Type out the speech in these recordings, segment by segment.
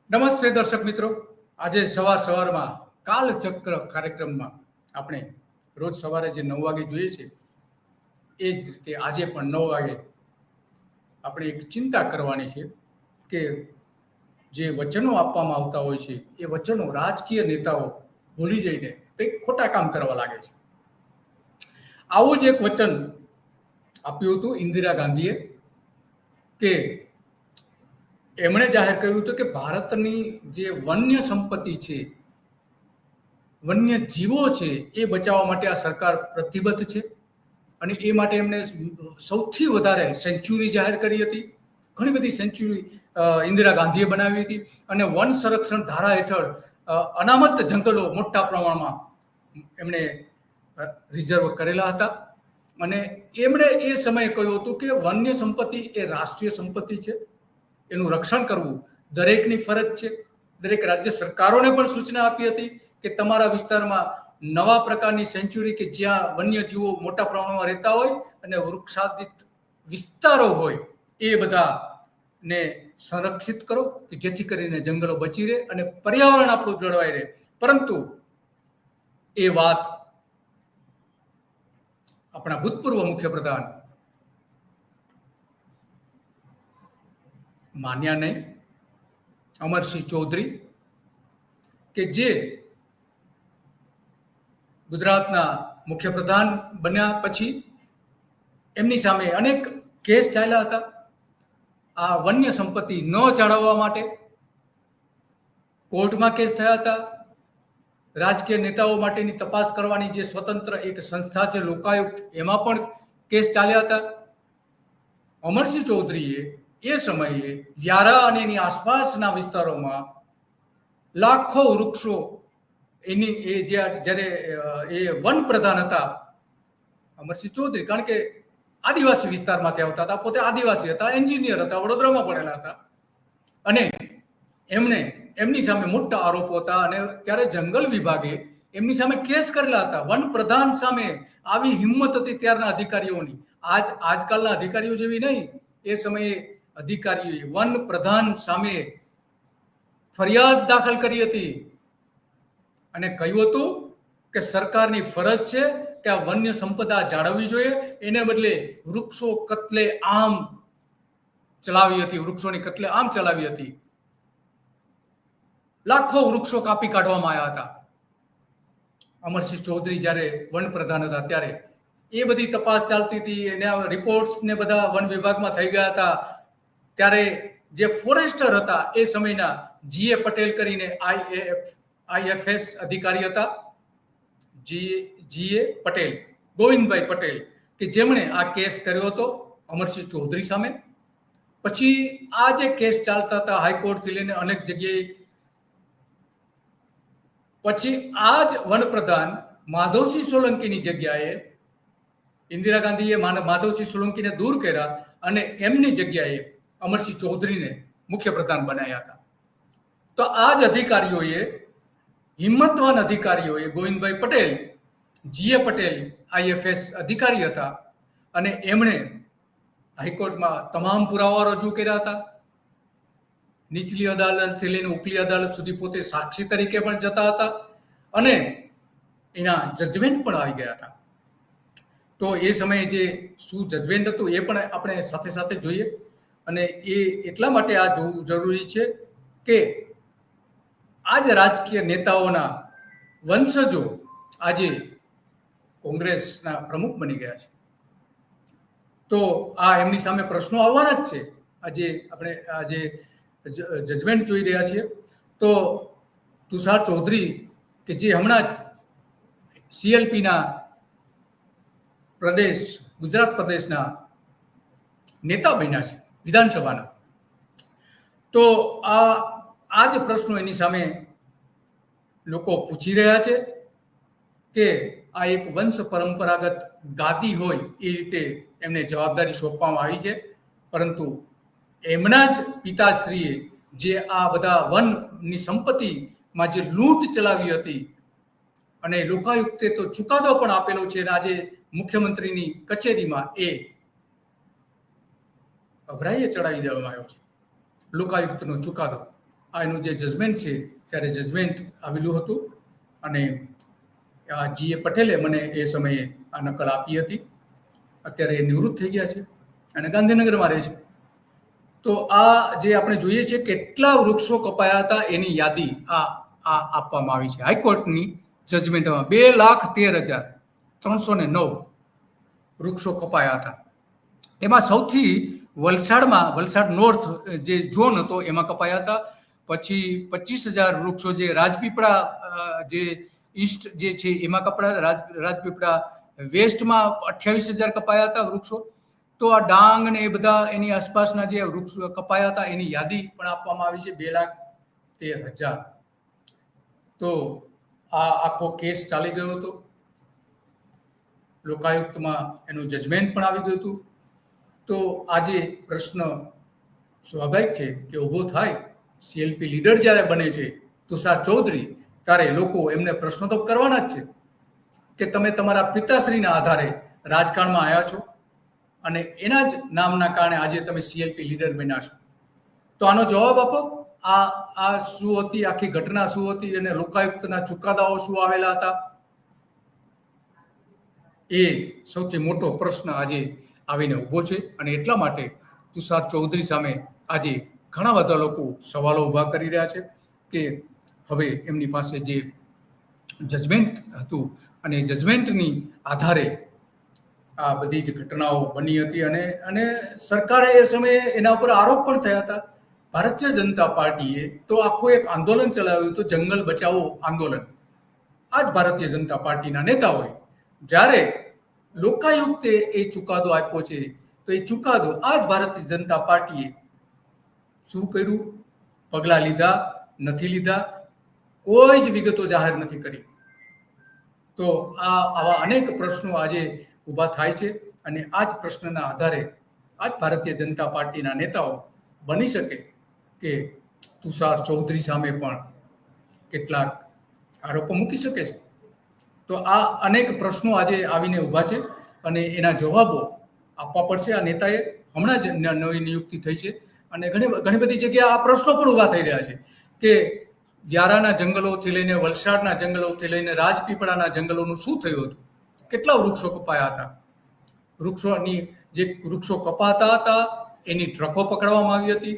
નમસ્તે દર્શક મિત્રો, આજે સવારમાં કાલચક્ર કાર્યક્રમમાં આપણે રોજ સવારે જે 9 વાગે જોઈએ છે એ જ રીતે આજે પણ 9 વાગે આપણે એક ચિંતા કરવાની છે કે જે વચનો આપવામાં આવતા હોય છે એ વચનો રાજકીય નેતાઓ ભૂલી જઈને કંઈક ખોટા કામ કરવા લાગે છે. આવું જ એક વચન આપ્યું હતું ઇન્દિરા ગાંધીએ કે એમણે જાહેર કર્યું હતું કે ભારતની જે વન્ય સંપત્તિ છે, વન્ય જીવો છે, એ બચાવવા માટે આ સરકાર પ્રતિબદ્ધ છે અને એ માટે એમણે સૌથી વધારે સેન્ચ્યુરી જાહેર કરી હતી. ઘણી બધી સેન્ચ્યુરી ઇન્દિરા ગાંધીએ બનાવી હતી અને વન સંરક્ષણ ધારા હેઠળ અનામત જંગલો મોટા પ્રમાણમાં એમણે રિઝર્વ કરેલા હતા અને એમણે એ સમયે કહ્યું હતું કે વન્ય સંપત્તિ એ રાષ્ટ્રીય સંપત્તિ છે, એનું રક્ષણ કરવું દરેકની ફરજ છે. દરેક રાજ્ય સરકારોને પણ સૂચના આપી હતી કે તમારા વિસ્તારમાં નવા પ્રકારની સેન્ચ્યુરી કે જ્યાં વન્યજીવો મોટા પ્રમાણમાં રહેતા હોય અને વૃક્ષાદિત વિસ્તારો હોય એ બધાને સંરક્ષિત કરો કે જેથી કરીને જંગલો બચી રહે અને પર્યાવરણ આપણું જળવાઈ રહે. પરંતુ એ વાત આપણા ભૂતપૂર્વ મુખ્યપ્રધાન માન્યા નહીં. અમરસિંહ ચૌધરી કે જે ગુજરાતના મુખ્યપ્રધાન બન્યા પછી એમની સામે અનેક કેસ ચાલ્યા હતા આ વન્ય સંપત્તિ ન જાળવવા માટે. કોર્ટમાં કેસ થયા હતા. રાજકીય નેતાઓ માટેની તપાસ કરવાની જે સ્વતંત્ર એક સંસ્થા છે લોકાયુક્ત, એમાં પણ કેસ ચાલ્યા હતા. અમરસિંહ ચૌધરીએ એ સમયે વ્યારા અને એની આસપાસના વિસ્તારોમાં લાખો વૃક્ષો જ્યારે એ વન પ્રધાન હતા અમરસિંહ ચૌધરી, કારણ કે આદિવાસી વિસ્તારમાંથી આવતા હતા, પોતે આદિવાસી હતા, એન્જિનિયર હતા, વડોદરામાં ભણેલા હતા અને એમની સામે મોટા આરોપો હતા અને ત્યારે જંગલ વિભાગે એમની સામે કેસ કરેલા હતા. વન પ્રધાન સામે આવી હિંમત હતી ત્યારના અધિકારીઓની. આજકાલના અધિકારીઓ જેવી નહીં. એ સમયે અધિકારીઓએ વન પ્રધાન સામે ફરિયાદ દાખલ કરી હતી અને કહ્યું હતું કે સરકારની ફરજ છે કે આ વન્ય સંપદા જાળવવી જોઈએ, એને બદલે વૃક્ષો કત્લે આમ ચલાવી હતી, વૃક્ષોની કત્લે આમ ચલાવી હતી. લાખો વૃક્ષો કાપી કાઢવામાં આવ્યા હતા. અમરસિંહ ચૌધરી જ્યારે વનપ્રધાન હતા ત્યારે એ બધી તપાસ ચાલતી હતી, એના રિપોર્ટ્સ ને બધા વન વિભાગમાં થઈ ગયા હતા. ત્યારે જે ફોરેસ્ટર હતા એ સમયના જીએ પટેલ કરીને આઈએફએસ અધિકારી હતા, જીએ પટેલ, ગોવિંદભાઈ પટેલ, કે જેમણે આ કેસ કર્યો હતો અમરસિંહ ચૌધરી સામે. પછી આ જે કેસ ચાલતા હતા હાઈકોર્ટથી લઈને અનેક જગ્યાએ, પછી આ જ વનપ્રધાન માધવસિંહ સોલંકીની જગ્યાએ ઇન્દિરા ગાંધીએ માધવસિંહ સોલંકીને દૂર કર્યા અને એમની જગ્યાએ અમરસિંહ ચૌધરીને મુખ્યપ્રધાન બનાવ્યા હતા. તો આ જ અધિકારીઓએ, હિંમતવાન અધિકારીઓએ, ગોવિંદભાઈ પટેલ, જીએ પટેલ આઈએફએસ અધિકારી હતા અને એમણે હાઈકોર્ટમાં તમામ પુરાવા રજૂ કર્યા હતા. નીચલી અદાલતથી લઈને ઉપલી અદાલત સુધી પોતે સાક્ષી તરીકે પણ જતા હતા અને એના જજમેન્ટ પણ આવી ગયા હતા. તો એ સમયે જે શું જજમેન્ટ હતું એ પણ આપણે સાથે સાથે જોઈએ અને એ એટલા માટે આ જોવું જરૂરી છે કે આ જ રાજકીય નેતાઓના વંશજો આજે કોંગ્રેસના પ્રમુખ બની ગયા છે. તો આ એમની સામે પ્રશ્નો આવવાના જ છે. આજે આપણે આજે જજમેન્ટ જોઈ રહ્યા છીએ તો તુષાર ચૌધરી કે જે હમણાં જ સીએલપીના ગુજરાત પ્રદેશના નેતા બન્યા છે વિધાનસભાના, તો આ જ પ્રશ્નો એની સામે લોકો પૂછી રહ્યા છે કે આ એક વંશ પરંપરાગત ગાદી હોય એ રીતે એમને જવાબદારી સોંપવામાં આવી છે. પરંતુ એમના જ પિતાશ્રીએ જે આ બધા વનની સંપત્તિમાં જે લૂંટ ચલાવી હતી અને લોકાયુક્તે તો ચુકાદો પણ આપેલો છે અને આજે મુખ્યમંત્રીની કચેરીમાં એ અભરાઈએ ચડાવી દેવામાં આવ્યો છે લોકાયુક્તનો ચુકાદો. આ એનું જે જજમેન્ટ છે ત્યારે જજમેન્ટ આવેલું હતું અને આ જીએ પટેલે મને એ સમયે આ નકલ આપી હતી. અત્યારે એ નિવૃત્ત થઈ ગયા છે અને ગાંધીનગરમાં રહે છે. તો આ જે આપણે જોઈએ છે કેટલા વૃક્ષો કપાયા હતા એની યાદી આ આપવામાં આવી છે હાઈકોર્ટની જજમેન્ટમાં. 2,13,309 વૃક્ષો કપાયા હતા. એમાં સૌથી વલસાડ નોર્થ જે ઝોન હતો એમાં કપાયા હતા. પછી 25,000 વૃક્ષો જે રાજપીપળા જે ઈસ્ટ જે છે એમાં કપાયા. રાજપીપળા વેસ્ટમાં 28,000 કપાયા હતા વૃક્ષો. તો આ ડાંગ ને એ બધા એની આસપાસના જે વૃક્ષો કપાયા હતા એની યાદી પણ આપવામાં આવી છે 2,13,000. તો આ આખો કેસ ચાલી ગયો હતો. લોકાયુક્તમાં એનું જજમેન્ટ પણ આવી ગયું હતું. તો આજે પ્રશ્ન સ્વાભાવિક છે કે ઊભો થાય, સીએલપી લીડર જ્યારે બને છે તુષાર ચૌધરી, ત્યારે લોકો એમને પ્રશ્નો તો કરવાના જ છે કે તમે તમારા પિતાશ્રીના આધારે રાજકારણમાં આવ્યા છો અને એના જ નામના કારણે આજે તમે સીએલપી લીડર બન્યા છો. તો આનો જવાબ આપો. આ શું હતી, આખી ઘટના શું હતી અને લોકાયુક્તના ચુકાદાઓ શું આવેલા હતા, એ સૌથી મોટો પ્રશ્ન આજે આવીને ઊભો છે. અને એટલા માટે તુષાર ચૌધરી સામે આજે ઘણા બધા લોકો સવાલો ઊભા કરી રહ્યા છે કે હવે એમની પાસે જે જજમેન્ટ હતું અને જજમેન્ટની આધારે આ બધી જ ઘટનાઓ બની હતી અને સરકારે એ સમયે એના ઉપર આરોપ પણ થયા હતા. ભારતીય જનતા પાર્ટીએ તો આખું એક આંદોલન ચલાવ્યું હતું, જંગલ બચાવો આંદોલન. આ જ ભારતીય જનતા પાર્ટીના નેતાઓએ જ્યારે લોકાયુક્તે એ ચુકાદો આપ્યો છે તો એ ચુકાદો આ જ ભારતીય જનતા પાર્ટીએ શું કર્યું, પગલાં લીધા નથી લીધા, કોઈ જ વિગતો જાહેર નથી કરી. તો આવા અનેક પ્રશ્નો આજે ઊભા થાય છે અને આ જ પ્રશ્નના આધારે આ જ ભારતીય જનતા પાર્ટીના નેતાઓ બની શકે કે તુષાર ચૌધરી સામે પણ કેટલાક આરોપો મૂકી શકે છે. તો આ અનેક પ્રશ્નો આજે આવીને ઊભા છે અને એના જવાબો આપવા પડશે. આ નેતાએ હમણાં જ નવી નિયુક્તિ થઈ છે અને ઘણી બધી જગ્યાએ આ પ્રશ્નો પણ ઊભા થઈ રહ્યા છે કે વ્યારાના જંગલોથી લઈને વલસાડના જંગલોથી લઈને રાજપીપળાના જંગલોનું શું થયું હતું, કેટલા વૃક્ષો કપાયા હતા, વૃક્ષો કપાતા હતા એની ટ્રકો પકડવામાં આવી હતી,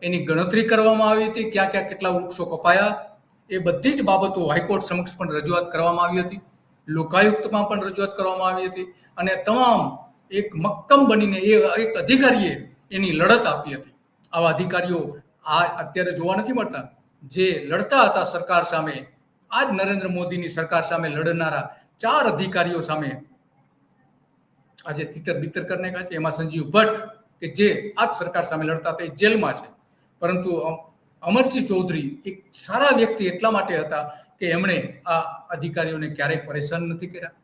એની ગણતરી કરવામાં આવી હતી, ક્યાં ક્યાં કેટલા વૃક્ષો કપાયા, એ બધી જ બાબતો હાઈકોર્ટ સમક્ષ પણ રજૂઆત કરવામાં આવી હતી, લોકાયુક્તમાં પણ રજૂઆત કરવામાં આવી હતી અને તમામ એક મક્કમ બનીને એક અધિકારીએ એની લડત આપી હતી. આવા અધિકારીઓ અત્યારે જોવા નથી મળતા જે લડતા હતા સરકાર સામે. આ જ નરેન્દ્ર મોદીની સરકાર સામે લડનારા 4 અધિકારીઓ સામે આજે તિતર બિતર કરી નાખ્યા છે. એમાં સંજીવ ભટ્ટ કે જે આ જ સરકાર સામે લડતા હતા એ જેલમાં છે. પરંતુ અમરસિંહ ચૌધરી એક સારા વ્યક્તિ એટલા માટે હતા કે એમણે આ અધિકારીઓને ક્યારેય પરેશાન નથી કર્યા.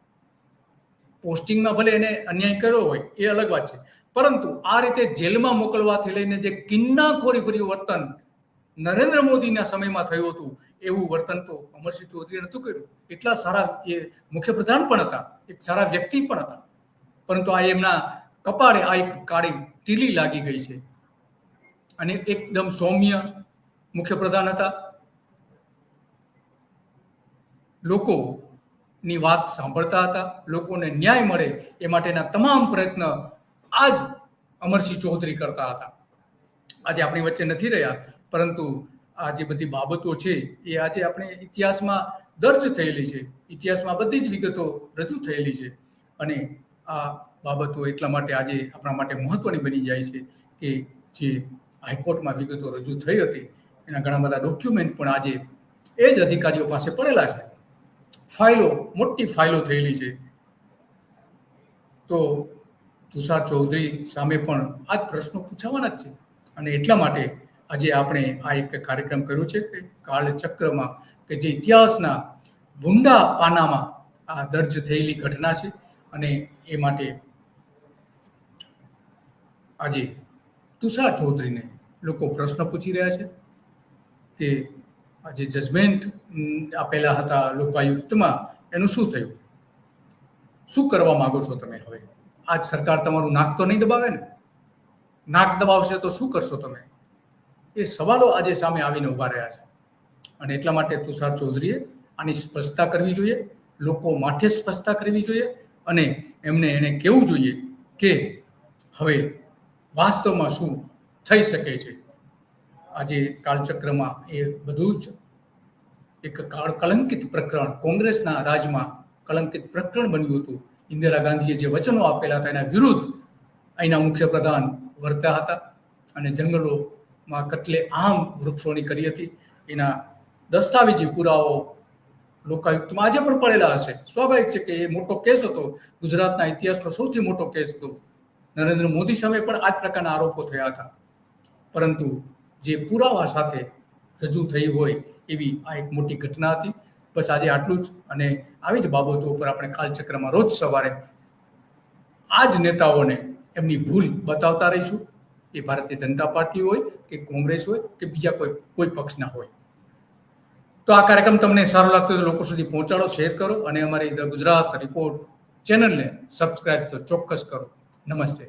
પોસ્ટિંગમાં ભલે એને અન્યાય કર્યો હોય એ અલગ વાત છે, પરંતુ આ રીતે જેલમાં મોકલવાથી લઈને જે કિન્નાખોરી ભર્યું વર્તન નરેન્દ્ર મોદીના સમયમાં થયું હતું એવું વર્તન તો અમરસિંહ ચૌધરીએ નહોતું કર્યું. એટલા સારા એ મુખ્યપ્રધાન પણ હતા, એક સારા વ્યક્તિ પણ હતા, પરંતુ આ એમના કપાળે આ એક કાળી તીલી લાગી ગઈ છે. અને એકદમ સૌમ્ય મુખ્યપ્રધાન હતા, લોકોની વાત સાંભળતા હતા, લોકોને ન્યાય મળે એ માટેના તમામ પ્રયત્ન આજ અમરસિંહ ચૌધરી કરતા હતા. આજે આપણી વચ્ચે નથી રહ્યા, પરંતુ આ જે બધી બાબતો છે એ આજે આપણે ઇતિહાસમાં દર્જ થયેલી છે, ઇતિહાસમાં બધી જ વિગતો રજૂ થયેલી છે અને આ બાબતો એટલા માટે આજે આપણા માટે મહત્વની બની જાય છે કે જે હાઈકોર્ટમાં વિગતો રજૂ થઈ હતી એના ઘણા બધા ડોક્યુમેન્ટ પણ આજે એ જ અધિકારીઓ પાસે પડેલા છે. ફાઇલો, મોટી ફાઇલો થયેલી છે. તો તુષાર ચૌધરી સામે પણ આ જ પ્રશ્નો પૂછાવાના જ છે અને એટલા માટે આજે આપણે આ એક કાર્યક્રમ કર્યો છે કે કાળચક્રમાં કે જે ઇતિહાસના ભૂંડા પાનામાં આ દર્જ થયેલી ઘટના છે અને એ માટે આજે તુષાર ચૌધરીને લોકો પ્રશ્ન પૂછી રહ્યા છે કે આજે જજમેન્ટ આપેલા હતા લોકાયુક્તમાં એનું શું થયું, શું કરવા માંગો છો તમે? હવે આજ સરકાર તમારું નાક તો નહીં દબાવે ને? નાક દબાવશે તો શું કરશો તમે? એ સવાલો આજે સામે આવીને ઊભા રહ્યા છે. અને એટલા માટે તુષાર ચૌધરીએ આની સ્પષ્ટતા કરવી જોઈએ, લોકો માથે સ્પષ્ટતા કરવી જોઈએ અને એને કહેવું જોઈએ કે હવે વાસ્તવમાં શું થઈ શકે છે. આજે કાળચક્રમાં એ બધું જ એક કલંકિત પ્રકરણ, કોંગ્રેસના રાજમાં કલંકિત પ્રકરણ બન્યું હતું. ઇન્દિરા ગાંધીએ જે વચનો આપેલા હતા એના વિરુદ્ધ અહીંના મુખ્યપ્રધાન વર્ત્યા હતા અને જંગલોમાં કતલે આમ વૃક્ષોની કરી હતી. એના દસ્તાવેજી પુરાવો લોકાયુક્તમાં આજે પણ પડેલા હશે. સ્વાભાવિક છે કે એ મોટો કેસ હતો, ગુજરાતના ઇતિહાસનો સૌથી મોટો કેસ હતો. નરેન્દ્ર મોદી સામે પણ આ જ પ્રકારના આરોપો થયા હતા, પરંતુ જે પુરાવા સાથે રજૂ થઈ હોય એવી આ એક મોટી ઘટના હતી. બસ આજે આટલું જ, અને આવી જ બાબતો ઉપર આપણે કાલચક્રમાં રોજ સવારે આ જ નેતાઓને એમની ભૂલ બતાવતા રહીશું. એ ભારતીય જનતા પાર્ટી હોય કે કોંગ્રેસ હોય કે બીજા કોઈ પક્ષના હોય. તો આ કાર્યક્રમ તમને સારો લાગતો હોય તો લોકો સુધી પહોંચાડો, શેર કરો અને અમારી ધ ગુજરાત રિપોર્ટ ચેનલને સબસ્ક્રાઇબ તો ચોક્કસ કરો. નમસ્તે.